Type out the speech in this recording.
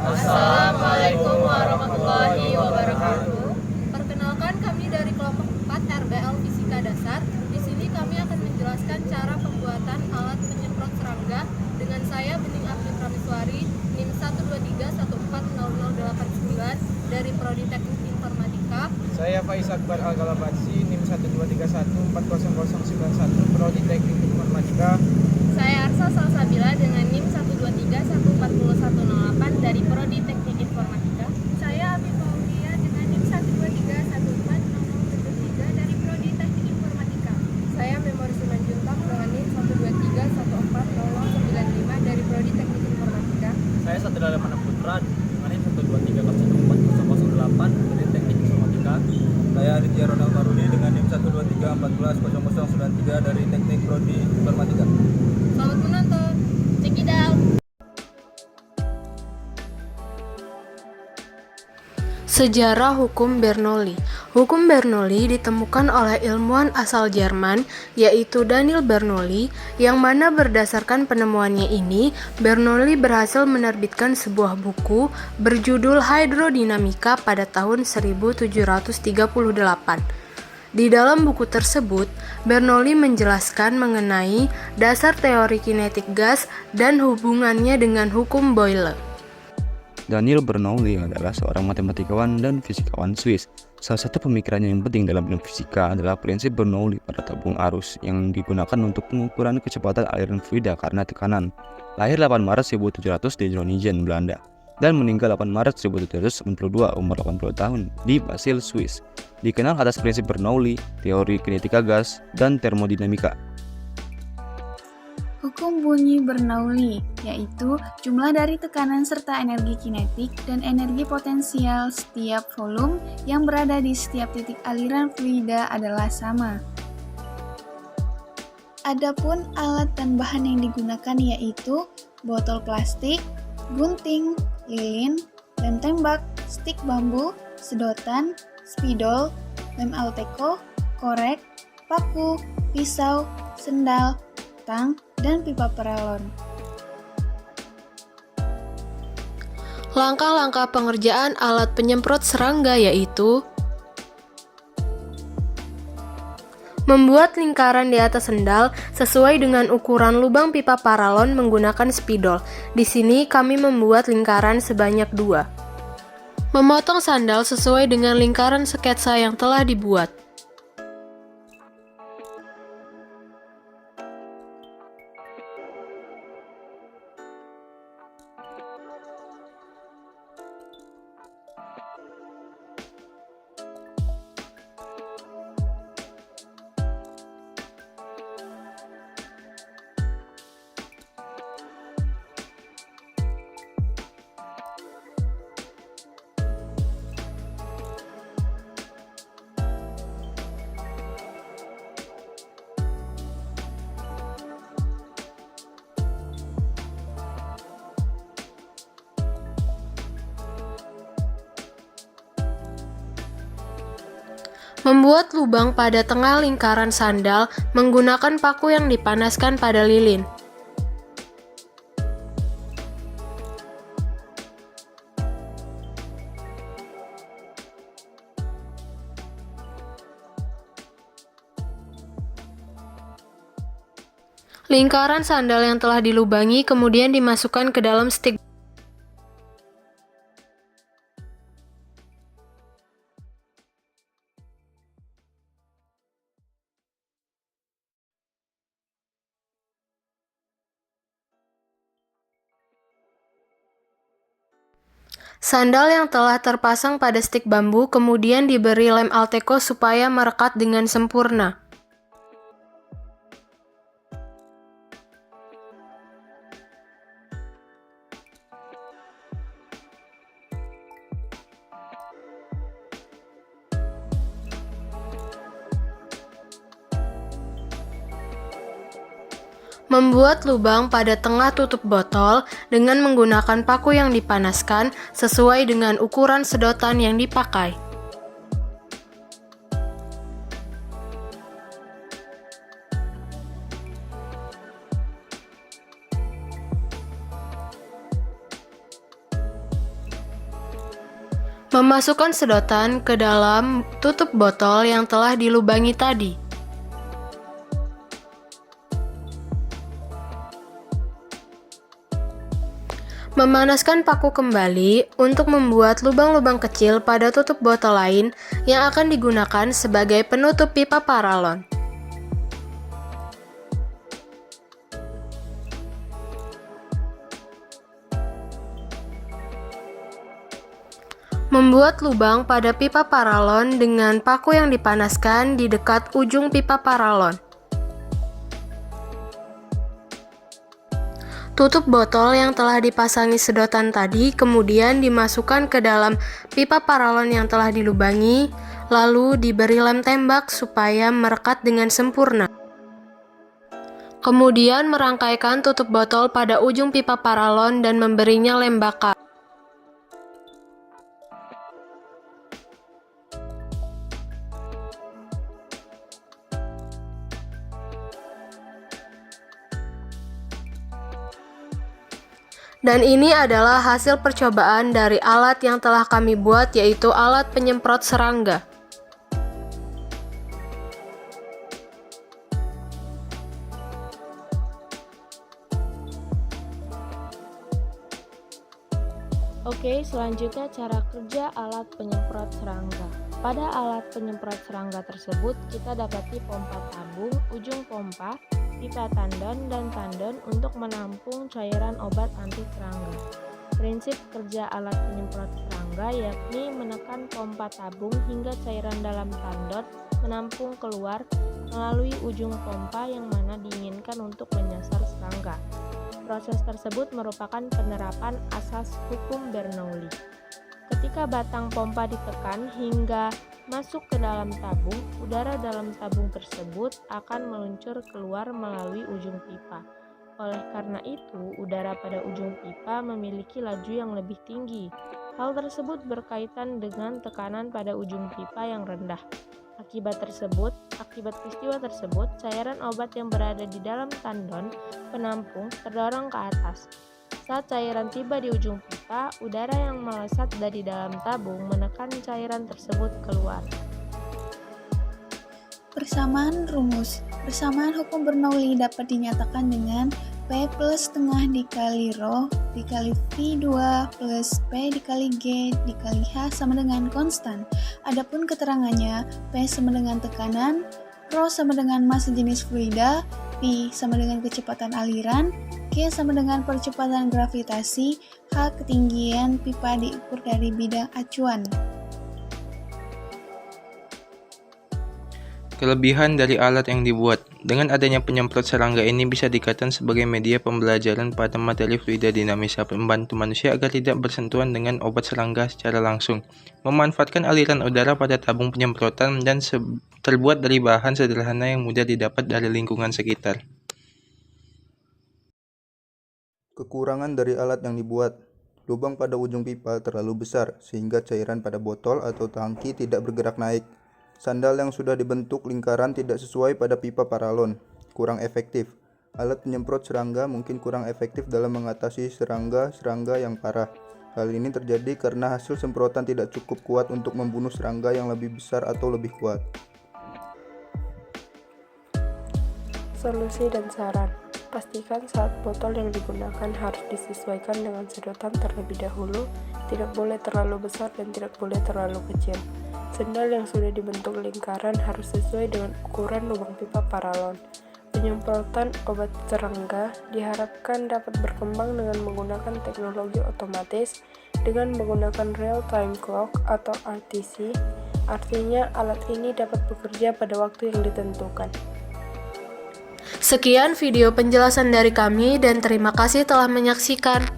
Assalamualaikum warahmatullahi wabarakatuh. Perkenalkan, kami dari kelompok 4 RBL Fisika Dasar. Di sini kami akan menjelaskan cara pembuatan alat penyemprot serangga dengan saya Bening Apri Prameswari, NIM 123140089 dari Prodi Teknik Informatika. Saya Faiz Akbar Al-Galabatsi, NIM 123140091 Prodi Teknik Informatika. Saya Arsa Salsabila dengan NIM 123140108 dari Prodi Teknik Informatika. Saya Abi Paulia dengan NIM 123140073 dari Prodi Teknik Informatika. Saya Memori Simanjuntak dengan NIM 123140095 dari Prodi Teknik Informatika. Saya Satria Lemana Putra dengan NIM 123144008 dari Teknik Informatika. Saya Aditya Ronald Marudi dengan NIM 123140093 dari Teknik Prodi Informatika. Selamat menonton. Check it out. Sejarah hukum Bernoulli. Hukum Bernoulli ditemukan oleh ilmuwan asal Jerman, yaitu Daniel Bernoulli, yang mana berdasarkan penemuannya ini, Bernoulli berhasil menerbitkan sebuah buku berjudul Hydrodinamika pada tahun 1738. Di dalam buku tersebut, Bernoulli menjelaskan mengenai dasar teori kinetik gas dan hubungannya dengan hukum Boyle. Daniel Bernoulli adalah seorang matematikawan dan fisikawan Swiss. Salah satu pemikirannya yang penting dalam ilmu fisika adalah prinsip Bernoulli pada tabung arus yang digunakan untuk pengukuran kecepatan aliran fluida karena tekanan. Lahir 8 Maret 1700 di Groningen, Belanda, dan meninggal 8 Maret 1792 umur 80 tahun di Basel, Swiss. Dikenal atas prinsip Bernoulli, teori kinetika gas, dan termodinamika. Hukum bunyi Bernoulli, yaitu jumlah dari tekanan serta energi kinetik dan energi potensial setiap volume yang berada di setiap titik aliran fluida adalah sama. Adapun alat dan bahan yang digunakan yaitu botol plastik, gunting, lilin, lem tembak, stik bambu, sedotan, spidol, lem Alteco, korek, paku, pisau, sendal, tang, dan pipa paralon. Langkah-langkah pengerjaan alat penyemprot serangga yaitu membuat lingkaran di atas sendal sesuai dengan ukuran lubang pipa paralon menggunakan spidol. Di sini kami membuat lingkaran sebanyak 2. Memotong sandal sesuai dengan lingkaran sketsa yang telah dibuat. Membuat lubang pada tengah lingkaran sandal menggunakan paku yang dipanaskan pada lilin. Lingkaran sandal yang telah dilubangi kemudian dimasukkan ke dalam stik. Sandal yang telah terpasang pada stik bambu kemudian diberi lem Alteco supaya merekat dengan sempurna. Membuat lubang pada tengah tutup botol dengan menggunakan paku yang dipanaskan sesuai dengan ukuran sedotan yang dipakai. Memasukkan sedotan ke dalam tutup botol yang telah dilubangi tadi. Memanaskan paku kembali untuk membuat lubang-lubang kecil pada tutup botol lain yang akan digunakan sebagai penutup pipa paralon. Membuat lubang pada pipa paralon dengan paku yang dipanaskan di dekat ujung pipa paralon. Tutup botol yang telah dipasangi sedotan tadi kemudian dimasukkan ke dalam pipa paralon yang telah dilubangi, lalu diberi lem tembak supaya merekat dengan sempurna. Kemudian merangkaikan tutup botol pada ujung pipa paralon dan memberinya lem bakar. Dan ini adalah hasil percobaan dari alat yang telah kami buat, yaitu alat penyemprot serangga. Oke, selanjutnya cara kerja alat penyemprot serangga. Pada alat penyemprot serangga tersebut, kita dapati pompa tabung, ujung pompa, pipa tandon, dan tandon untuk menampung cairan obat anti serangga. Prinsip kerja alat penyemprot serangga yakni menekan pompa tabung hingga cairan dalam tandon menampung keluar melalui ujung pompa yang mana diinginkan untuk menyasar serangga. Proses tersebut merupakan penerapan asas hukum Bernoulli. Ketika batang pompa ditekan hingga masuk ke dalam tabung, udara dalam tabung tersebut akan meluncur keluar melalui ujung pipa. Oleh karena itu, udara pada ujung pipa memiliki laju yang lebih tinggi. Hal tersebut berkaitan dengan tekanan pada ujung pipa yang rendah. Akibat peristiwa tersebut, cairan obat yang berada di dalam tandon penampung terdorong ke atas. Saat cairan tiba di ujung pipa, udara yang melesat dari dalam tabung menekan cairan tersebut keluar. Persamaan rumus. Persamaan hukum Bernoulli dapat dinyatakan dengan P plus setengah dikali rho dikali V2 plus P dikali G dikali H sama dengan konstan. Adapun keterangannya, P sama dengan tekanan, rho sama dengan massa jenis fluida, P sama dengan kecepatan aliran, G sama dengan percepatan gravitasi, H ketinggian pipa diukur dari bidang acuan. Kelebihan dari alat yang dibuat. Dengan adanya penyemprot serangga ini bisa dikatakan sebagai media pembelajaran pada materi fluida dinamisa, membantu manusia agar tidak bersentuhan dengan obat serangga secara langsung. Memanfaatkan aliran udara pada tabung penyemprotan dan terbuat dari bahan sederhana yang mudah didapat dari lingkungan sekitar. Kekurangan dari alat yang dibuat. Lubang pada ujung pipa terlalu besar sehingga cairan pada botol atau tangki tidak bergerak naik. Sandal yang sudah dibentuk lingkaran tidak sesuai pada pipa paralon. Kurang efektif. Alat penyemprot serangga mungkin kurang efektif dalam mengatasi serangga yang parah. Hal ini terjadi karena hasil semprotan tidak cukup kuat untuk membunuh serangga yang lebih besar atau lebih kuat. Solusi dan saran. Pastikan saat botol yang digunakan harus disesuaikan dengan sedotan terlebih dahulu, tidak boleh terlalu besar dan tidak boleh terlalu kecil. Sendal yang sudah dibentuk lingkaran harus sesuai dengan ukuran lubang pipa paralon. Penyemprotan obat serangga diharapkan dapat berkembang dengan menggunakan teknologi otomatis dengan menggunakan real-time clock atau RTC, artinya alat ini dapat bekerja pada waktu yang ditentukan. Sekian video penjelasan dari kami dan terima kasih telah menyaksikan.